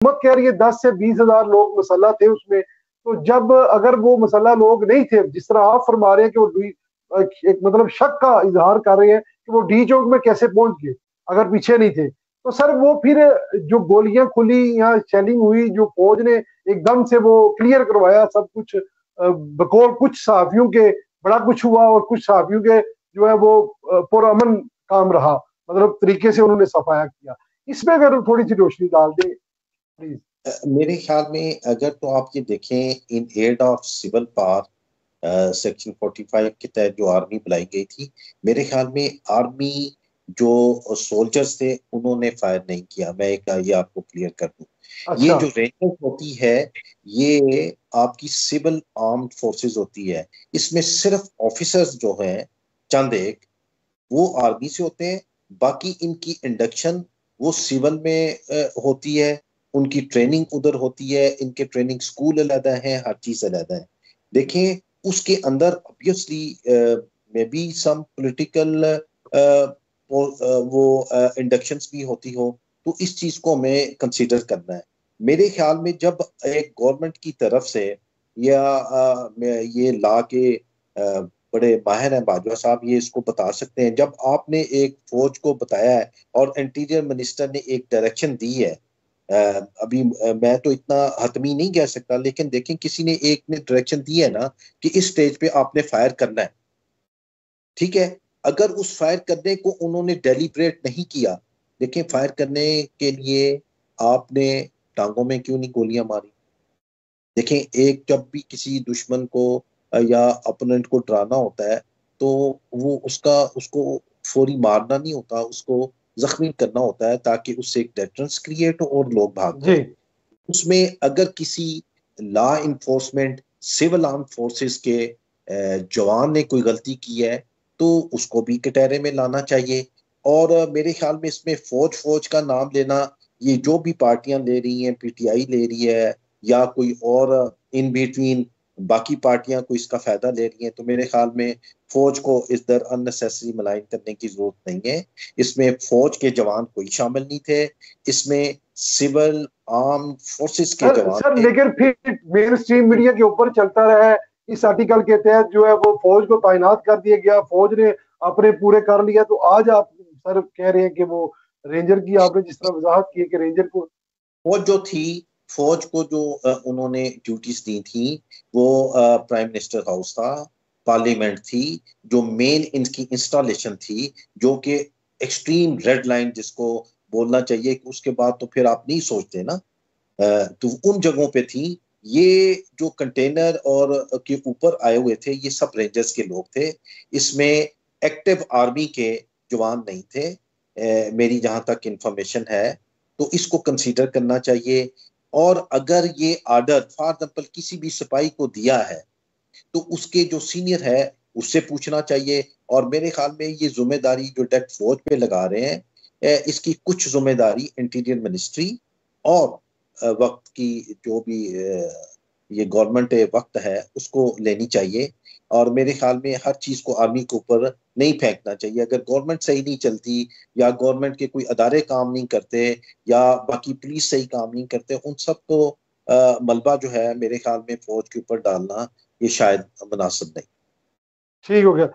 हुकूमत कह रही है 10 से 20 हजार लोग मसल्ला थे उसमें, तो जब अगर वो मसल्ला लोग नहीं थे, जिस तरह आप फरमा रहे हैं कि वो एक मतलब शक का इजहार कर रहे हैं कि वो डी चौक में कैसे पहुंच गए अगर पीछे नहीं थे, तो सर वो फिर जो गोलियां खुली या शेलिंग हुई, जो फौज ने एकदम से वो क्लियर करवाया सब कुछ, बकौल कुछ सहाफियों के बड़ा कुछ हुआ और कुछ सहाफियों के जो है वो पुरअमन काम रहा, मतलब तरीके से उन्होंने सफाया किया। इसमें अगर थोड़ी सी रोशनी डाल दें प्लीज। मेरे ख्याल में अगर तो आप ये देखें, in aid of civil power section 45 के तहत जो आर्मी बुलाई गई थी, मेरे ख्याल में आर्मी जो सोल्जर्स थे उन्होंने फायर नहीं किया। मैं एक ये आपको क्लियर कर दूं, ये अच्छा। जो रेंजर्स होती है ये आपकी सिविल आर्म्ड फोर्सेस होती है। इसमें सिर्फ ऑफिसर्स जो हैं चंद एक वो आर्मी से होते हैं, बाकी इनकी इंडक्शन वो सिविल में होती है, उनकी ट्रेनिंग उधर होती है, इनके ट्रेनिंग स्कूल अलग है, हर चीज अलग है। देखें उसके अंदर obviously may be some political वो इंडक्शंस भी होती हो, तो इस चीज को हमें कंसीडर करना है। मेरे ख्याल में जब एक गवर्नमेंट की तरफ से या ये ला के बड़े माहिर हैं बाजवा साहब, ये इसको बता सकते हैं, जब आपने एक फौज को बताया है और इंटीरियर मिनिस्टर ने एक डायरेक्शन दी है, अभी मैं तो इतना हतमी नहीं कह सकता, लेकिन देखें किसी ने एक ने डायरेक्शन दी है ना कि इस स्टेज पे आपने फायर करना है, ठीक है। अगर उस फायर करने को उन्होंने डेलिब्रेट नहीं किया, देखें फायर करने के लिए आपने टांगों में क्यों नहीं गोलियां मारी? देखें एक जब भी किसी दुश्मन को या अपोनेंट को डराना होता है तो वो उसको फौरी मारना नहीं होता, उसको जख्मी करना होता है ताकि उससे एक डेटरेंस क्रिएट हो और लोग भाग जी। जाए। उसमें अगर किसी law enforcement civil arm forces के जवान ने कोई गलती की है तो उसको भी कटहरे में लाना चाहिए। और मेरे ख्याल में इसमें फौज फौज का नाम लेना, ये जो भी पार्टियां ले रही हैं, पीटीआई ले रही है या कोई और इन बिटवीन बाकी पार्टियां कोई इसका फायदा ले रही हैं, तो मेरे ख्याल में फौज को इस दर अननेसेसरी मलाइन करने की जरूरत नहीं है। इसमें फौज के जवान कोई शामिल नहीं थे, इसमें सिविल आर्म फोर्सेस के सर जवान सर थे। लेकिन फिर मेन स्ट्रीम मीडिया के ऊपर चलता रहा है, इस आर्टिकल के तहत जो है वो फौज को तैनात कर दिया गया, फौज ने अपने पूरे कर लिया, तो आज आप सर कह रहे हैं कि वो रेंजर की आपने जिस तरह वजाहत की है कि रेंजर को। फौज जो थी, फौज को जो उन्होंने ड्यूटीज दी थी वो प्राइम मिनिस्टर हाउस था, पार्लियामेंट थी, जो मेन इनकी इंस्टॉलेशन थी, जो कि एक्सट्रीम रेड लाइन जिसको बोलना चाहिए कि उसके बाद तो फिर आप नहीं सोचते ना, तो उन जगहों पे थी। ये जो कंटेनर और के ऊपर आए हुए थे ये सब रेंजर्स के लोग थे, इसमें एक्टिव आर्मी के जवान नहीं थे, मेरी जहां तक इंफॉर्मेशन है, तो इसको कंसीडर करना चाहिए। और अगर ये ऑर्डर फॉर एग्जाम्पल किसी भी सिपाही को दिया है तो उसके जो सीनियर है उससे पूछना चाहिए। और मेरे ख्याल में ये जिम्मेदारी जो डायरेक्ट फौज पे लगा रहे हैं, इसकी कुछ जिम्मेदारी इंटीरियर मिनिस्ट्री और वक्त की जो भी ये गवर्नमेंट वक्त है उसको लेनी चाहिए। और मेरे ख्याल में हर चीज को आर्मी के ऊपर नहीं फेंकना चाहिए। अगर गवर्नमेंट सही नहीं चलती या गवर्नमेंट के कोई अदारे काम नहीं करते या बाकी पुलिस सही काम नहीं करते, उन सब को मलबा जो है मेरे ख्याल में फौज के ऊपर डालना ये शायद मुनासिब नहीं। ठीक हो गया।